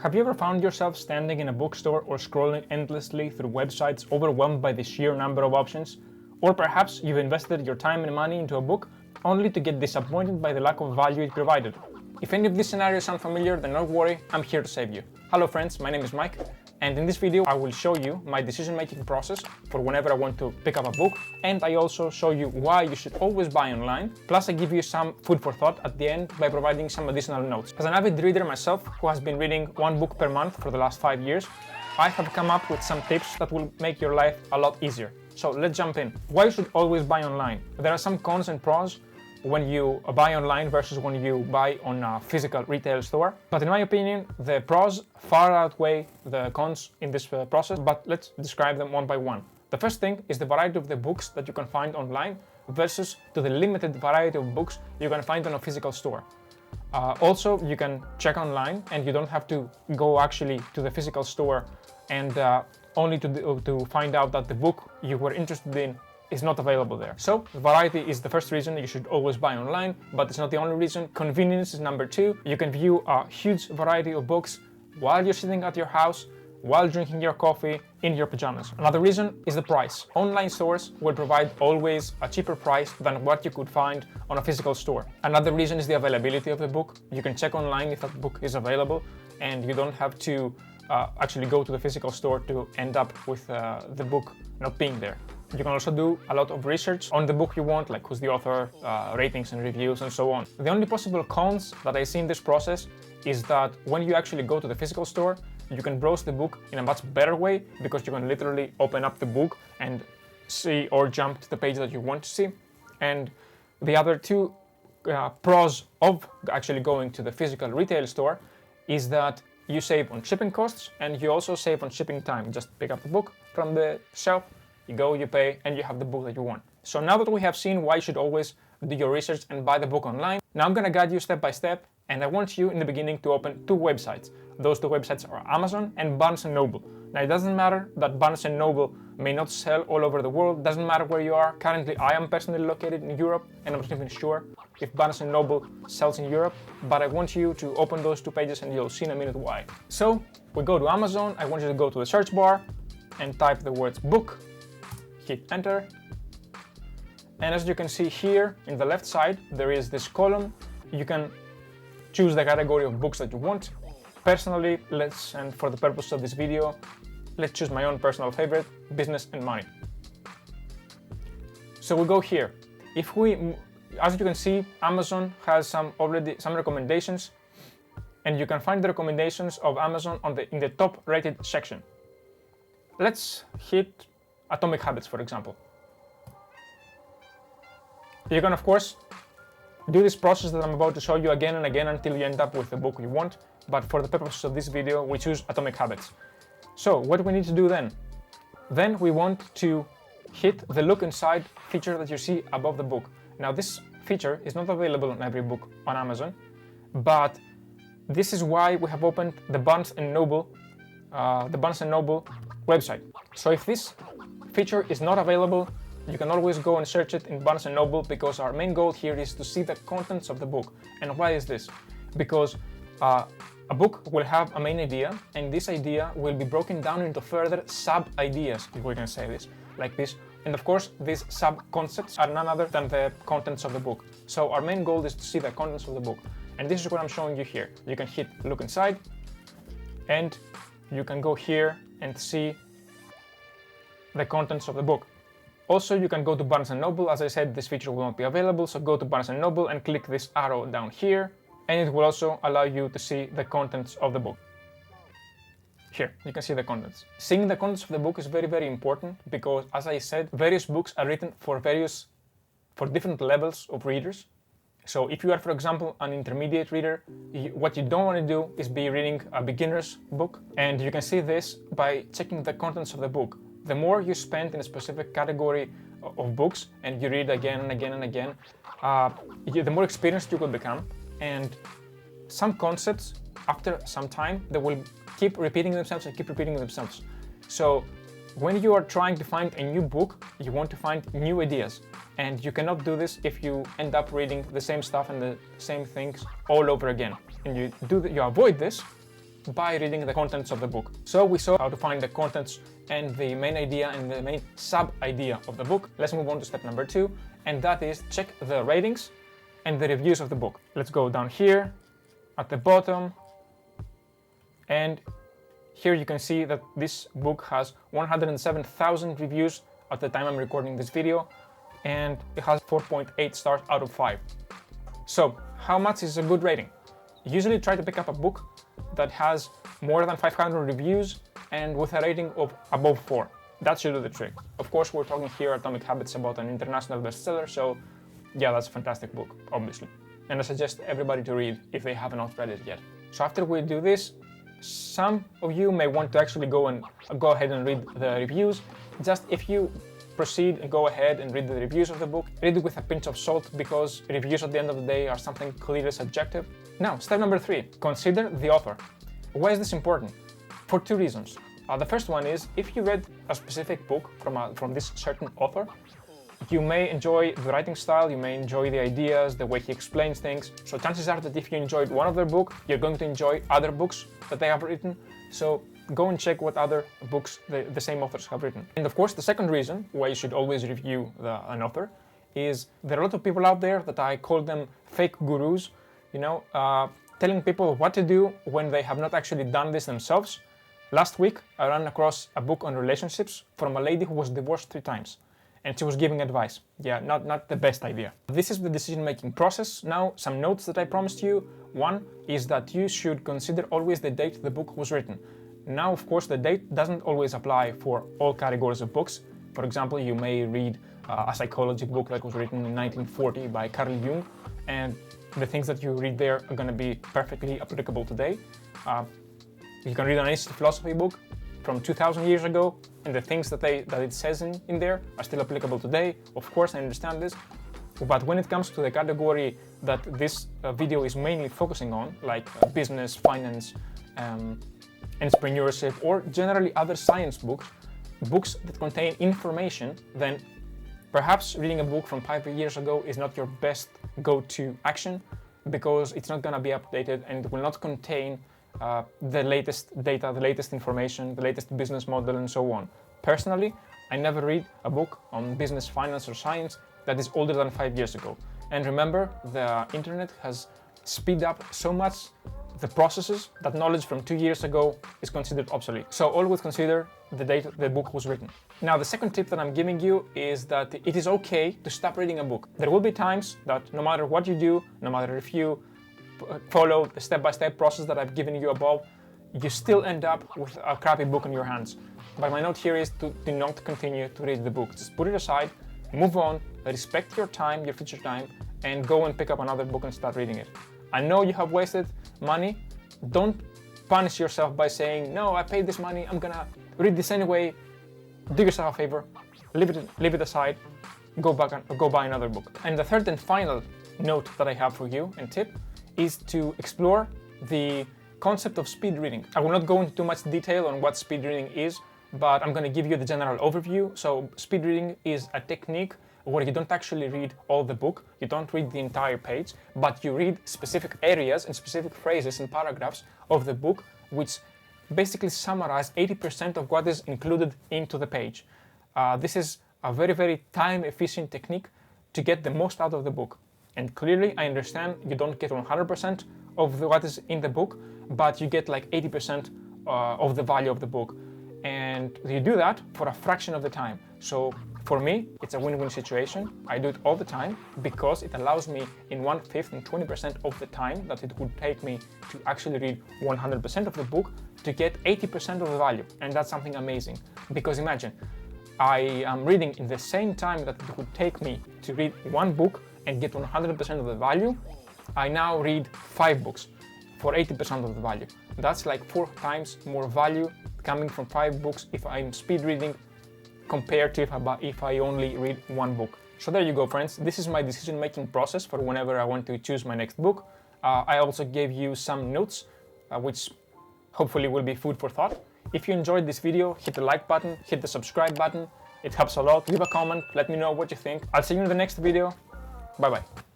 Have you ever found yourself standing in a bookstore or scrolling endlessly through websites overwhelmed by the sheer number of options? Or perhaps you've invested your time and money into a book only to get disappointed by the lack of value it provided? If any of these scenarios sound familiar, then don't worry, I'm here to save you. Hello friends, my name is Mike, and in this video I will show you my decision-making process for whenever I want to pick up a book, and I also show you why you should always buy online, plus I give you some food for thought at the end by providing some additional notes. As an avid reader myself, who has been reading one book per month for the last 5 years, I have come up with some tips that will make your life a lot easier. So let's jump in. Why you should always buy online? There are some cons and pros when you buy online versus when you buy on a physical retail store. But in my opinion, the pros far outweigh the cons in this process, but let's describe them one by one. The first thing is the variety of the books that you can find online versus to the limited variety of books you can find on a physical store. Also, you can check online and you don't have to go actually to the physical store and only to find out that the book you were interested in is not available there. So variety is the first reason you should always buy online, but it's not the only reason. Convenience is number two. You can view a huge variety of books while you're sitting at your house, while drinking your coffee, in your pajamas. Another reason is the price. Online stores will provide always a cheaper price than what you could find on a physical store. Another reason is the availability of the book. You can check online if a book is available, and you don't have to actually go to the physical store to end up with the book not being there. You can also do a lot of research on the book you want, like who's the author, ratings and reviews and so on. The only possible cons that I see in this process is that when you actually go to the physical store, you can browse the book in a much better way because you can literally open up the book and see or jump to the page that you want to see. And the other two pros of actually going to the physical retail store is that you save on shipping costs and you also save on shipping time. Just pick up the book from the shelf, you go, you pay, and you have the book that you want. So now that we have seen why you should always do your research and buy the book online, now I'm gonna guide you step by step, and I want you in the beginning to open two websites. Those two websites are Amazon and Barnes & Noble. Now it doesn't matter that Barnes & Noble may not sell all over the world, doesn't matter where you are. Currently I am personally located in Europe, and I'm not even sure if Barnes & Noble sells in Europe, but I want you to open those two pages and you'll see in a minute why. So we go to Amazon. I want you to go to the search bar and type the words book, hit enter, and as you can see here in the left side there is this column. You can choose the category of books that you want. Personally, and for the purpose of this video, let's choose my own personal favorite, business and money. So we go here. As you can see, Amazon has already some recommendations, and you can find the recommendations of Amazon in the top rated section. Let's hit Atomic Habits, for example. You can of course do this process that I'm about to show you again and again until you end up with the book you want, but for the purpose of this video we choose Atomic Habits. So what do we need to do then? Then we want to hit the look inside feature that you see above the book. Now this feature is not available on every book on Amazon, but this is why we have opened the Barnes & Noble website. So if this feature is not available, you can always go and search it in Barnes & Noble, because our main goal here is to see the contents of the book. And why is this? Because a book will have a main idea, and this idea will be broken down into further sub-ideas, if we can say this, like this. And of course, these sub-concepts are none other than the contents of the book. So our main goal is to see the contents of the book. And this is what I'm showing you here. You can hit look inside, and you can go here and see the contents of the book. Also, you can go to Barnes & Noble. As I said, this feature will not be available, so go to Barnes & Noble and click this arrow down here, and it will also allow you to see the contents of the book. Here, you can see the contents. Seeing the contents of the book is very, very important because, as I said, various books are written for different levels of readers. So if you are, for example, an intermediate reader, what you don't want to do is be reading a beginner's book, and you can see this by checking the contents of the book. The more you spend in a specific category of books and you read again and again and again, the more experienced you will become, and some concepts, after some time, they will keep repeating themselves and keep repeating themselves. So when you are trying to find a new book, you want to find new ideas, and you cannot do this if you end up reading the same stuff and the same things all over again. And you avoid this by reading the contents of the book. So we saw how to find the contents and the main idea and the main sub-idea of the book. Let's move on to step number 2, and that is check the ratings and the reviews of the book. Let's go down here at the bottom, and here you can see that this book has 107,000 reviews at the time I'm recording this video, and it has 4.8 stars out of 5. So how much is a good rating? Usually try to pick up a book that has more than 500 reviews and with a rating of above 4. That should do the trick. Of course, we're talking here Atomic Habits about an international bestseller, so yeah, that's a fantastic book, obviously. And I suggest everybody to read if they haven't read it yet. So after we do this, some of you may want to actually go ahead and read the reviews. Just if you proceed and go ahead and read the reviews of the book, read it with a pinch of salt, because reviews at the end of the day are something clearly subjective. Now, step number 3, consider the author. Why is this important? For 2 reasons. The first one is, if you read a specific book from this certain author, you may enjoy the writing style, you may enjoy the ideas, the way he explains things. So chances are that if you enjoyed one of their books, you're going to enjoy other books that they have written. So go and check what other books the same authors have written. And of course, the second reason why you should always review an author is there are a lot of people out there that I call them fake gurus, telling people what to do when they have not actually done this themselves. Last week, I ran across a book on relationships from a lady who was divorced 3 times. And she was giving advice. Yeah, not the best idea. This is the decision-making process. Now, some notes that I promised you. One is that you should consider always the date the book was written. Now, of course, the date doesn't always apply for all categories of books. For example, you may read a psychology book that was written in 1940 by Carl Jung, and the things that you read there are going to be perfectly applicable today. You can read an ancient philosophy book from 2,000 years ago, and the things that it says in there are still applicable today. Of course, I understand this, but when it comes to the category that this video is mainly focusing on, like business, finance, entrepreneurship, or generally other science books that contain information, then perhaps reading a book from 5 years ago is not your best go-to action, because it's not going to be updated and it will not contain the latest data, the latest information, the latest business model, and so on. Personally, I never read a book on business, finance, or science that is older than 5 years ago. And remember, the internet has speeded up so much the processes that knowledge from 2 years ago is considered obsolete. So always consider the date the book was written. Now, the second tip that I'm giving you is that it is okay to stop reading a book. There will be times that no matter what you do, no matter if you follow the step-by-step process that I've given you above, you still end up with a crappy book in your hands. But my note here is to do not continue to read the book. Just put it aside, move on, respect your time, your future time, and go and pick up another book and start reading it. I know you have wasted money. Don't punish yourself by saying, no, I paid this money, I'm gonna read this anyway. Do yourself a favor, leave it aside, go buy another book. And the third and final note that I have for you and tip is to explore the concept of speed reading. I will not go into too much detail on what speed reading is, but I'm going to give you the general overview. So speed reading is a technique where you don't actually read all the book, you don't read the entire page, but you read specific areas and specific phrases and paragraphs of the book, which basically summarize 80% of what is included into the page. This is a very, very time-efficient technique to get the most out of the book. And clearly, I understand you don't get 100% of what is in the book, but you get like 80% of the value of the book. And you do that for a fraction of the time. So for me, it's a win-win situation. I do it all the time because it allows me in 1/5 and 20% of the time that it would take me to actually read 100% of the book to get 80% of the value. And that's something amazing. Because imagine, I am reading in the same time that it would take me to read one book and get 100% of the value. I now read 5 books for 80% of the value. That's like 4 times more value coming from 5 books if I'm speed reading compared to if I only read 1 book. So there you go, friends. This is my decision-making process for whenever I want to choose my next book. I also gave you some notes, which hopefully will be food for thought. If you enjoyed this video, hit the like button, hit the subscribe button. It helps a lot. Leave a comment, let me know what you think. I'll see you in the next video. Bye-bye.